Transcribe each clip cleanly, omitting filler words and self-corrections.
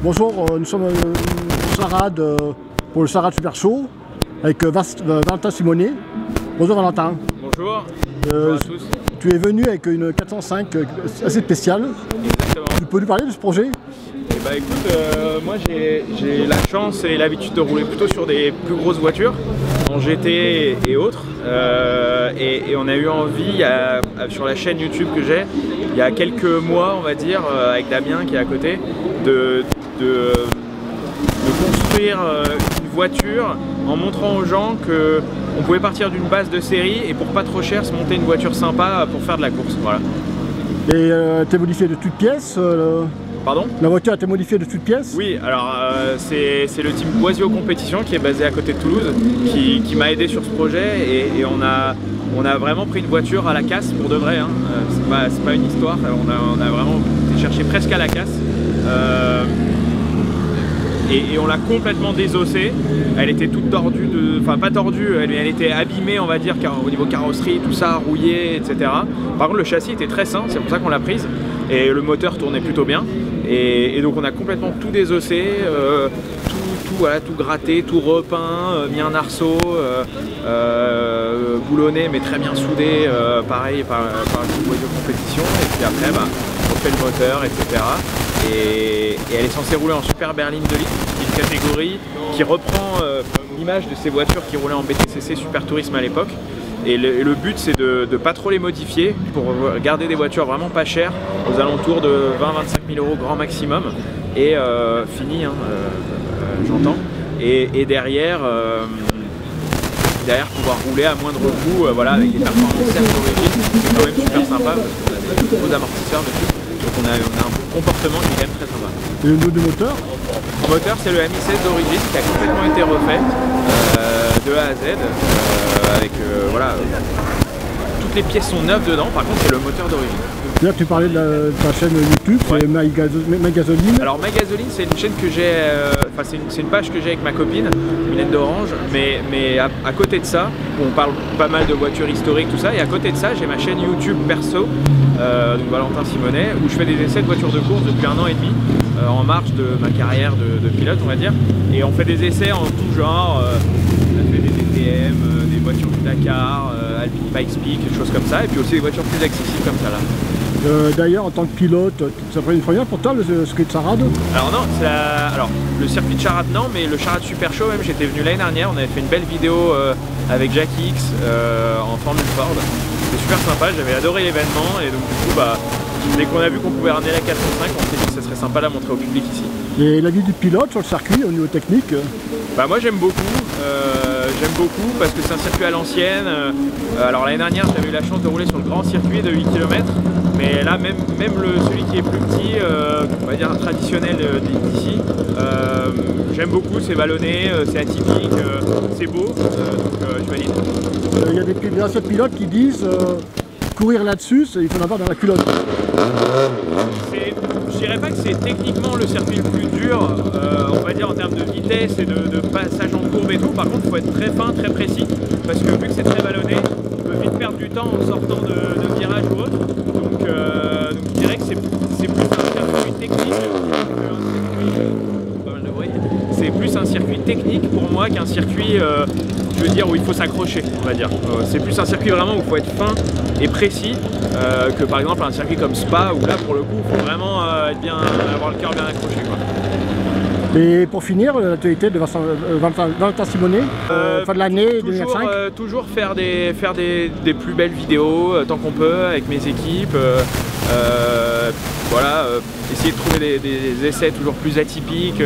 Bonjour, nous sommes Charade pour le Charade Super Show avec Valentin Simonet. Bonjour Valentin. Bonjour. Bonjour à tous. Tu es venu avec une 405 assez spéciale. Exactement. Tu peux nous parler de ce projet? Eh ben, écoute, moi j'ai la chance et l'habitude de rouler plutôt sur des plus grosses voitures, en GT et autres. Et on a eu envie, sur la chaîne YouTube que j'ai, il y a quelques mois, on va dire, avec Damien qui est à côté, de construire une voiture en montrant aux gens qu'on pouvait partir d'une base de série et pour pas trop cher se monter une voiture sympa pour faire de la course. Voilà. Et t'es modifié de toutes pièces Pardon? La voiture a été modifiée de toutes pièces? Oui, alors c'est le team Boisio Compétition qui est basé à côté de Toulouse qui m'a aidé sur ce projet et on a vraiment pris une voiture à la casse pour de vrai, hein. C'est pas une histoire, on a vraiment été chercher presque à la casse. Et on l'a complètement désossée. Elle était toute tordue, enfin pas tordue, elle était abîmée on va dire au niveau carrosserie, tout ça, rouillé, etc. Par contre le châssis était très sain, c'est pour ça qu'on l'a prise. Et le moteur tournait plutôt bien. Et donc on a complètement tout désossé, voilà, tout gratté, tout repeint, mis un arceau, boulonné mais très bien soudé, pareil par le Boisio Compétition. Et puis après on fait le moteur, etc. Et elle est censée rouler en Super Berline 2 litres, qui est une catégorie qui reprend l'image de ces voitures qui roulaient en BTCC Super Tourisme à l'époque. Et le but c'est de ne pas trop les modifier pour garder des voitures vraiment pas chères, aux alentours de 20-25 000 € grand maximum. Et fini, hein, j'entends. Et derrière pouvoir rouler à moindre coût, voilà, avec des performances d'origine, c'est quand même super sympa parce qu'on a des gros amortisseurs dessus. Donc on a un comportement qui est quand même très sympa. Et le nouveau moteur? Le moteur c'est le Mi16 d'origine qui a complètement été refait de A à Z avec voilà, toutes les pièces sont neuves dedans, par contre c'est le moteur d'origine. Là tu parlais de ta chaîne YouTube, ouais. C'est MyGasoline. Alors MyGasoline c'est une chaîne que j'ai, c'est une page que j'ai avec ma copine, Mylène d'Orange, mais à côté de ça, on parle pas mal de voitures historiques, tout ça, et à côté de ça j'ai ma chaîne YouTube perso, donc Valentin Simonet, où je fais des essais de voitures de course depuis 1 an et demi, en marge de ma carrière de pilote on va dire, et on fait des essais en tout genre, on a fait des DTM, des voitures du Dakar, Alpine Pikes Peak, des choses comme ça, et puis aussi des voitures plus accessibles comme ça là. D'ailleurs, en tant que pilote, ça ferait une première pour toi le circuit de Charade? Alors non, alors le circuit de Charade non, mais le Charade Super Show même, j'étais venu l'année dernière, on avait fait une belle vidéo avec Jackie X en Formule Ford. C'était super sympa, j'avais adoré l'événement et donc du coup dès qu'on a vu qu'on pouvait ramener la 405, on s'est dit que ça serait sympa de la montrer au public ici. Et l'avis du pilote sur le circuit au niveau technique? Moi j'aime beaucoup parce que c'est un circuit à l'ancienne. Alors l'année dernière j'avais eu la chance de rouler sur le grand circuit de 8 km, mais là même celui qui est plus petit, on va dire traditionnel d'ici, j'aime beaucoup, c'est vallonné, c'est atypique, c'est beau, donc je valide. Il y a des anciens pilotes qui disent courir là-dessus, il faut en avoir dans la culotte. Je dirais pas que c'est techniquement le circuit le plus dur, on va dire en termes de vitesse et de passage en courbe et tout. Par contre il faut être très fin, très précis, parce que vu que c'est très vallonné, on peut vite perdre du temps en sortant de virage ou autre. Donc je dirais que c'est plus un circuit technique c'est plus un circuit technique pour moi qu'un circuit je veux dire où il faut s'accrocher, on va dire. C'est plus un circuit vraiment où il faut être fin et précis que par exemple un circuit comme Spa où là pour le coup il faut vraiment avoir le cœur bien accroché, quoi. Et pour finir, l'actualité de Valentin Simonet, fin de l'année 2025. Toujours faire des plus belles vidéos tant qu'on peut avec mes équipes. Voilà, essayer de trouver des essais toujours plus atypiques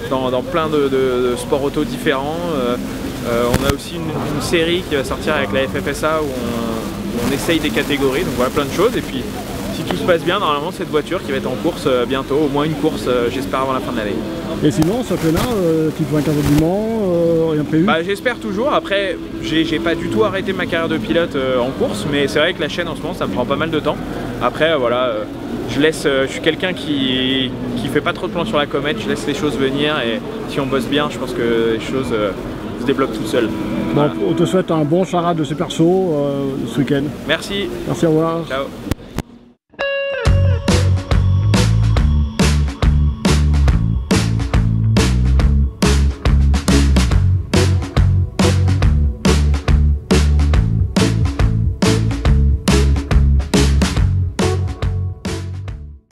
dans plein de sports auto différents. On a aussi une série qui va sortir avec la FFSA où on essaye des catégories, donc voilà plein de choses. Et puis si tout se passe bien, normalement cette voiture qui va être en course bientôt, au moins une course j'espère avant la fin de l'année. Et sinon, ça fait là, type 25 du Mans, rien prévu? J'espère toujours. Après, j'ai pas du tout arrêté ma carrière de pilote en course, mais c'est vrai que la chaîne en ce moment, ça me prend pas mal de temps. Après, voilà, je suis quelqu'un qui fait pas trop de plans sur la comète, je laisse les choses venir et si on bosse bien, je pense que les choses se débloquent tout seul. Bon, voilà. On te souhaite un bon Charade de Super Show ce week-end. Merci. Merci, au revoir. Ciao.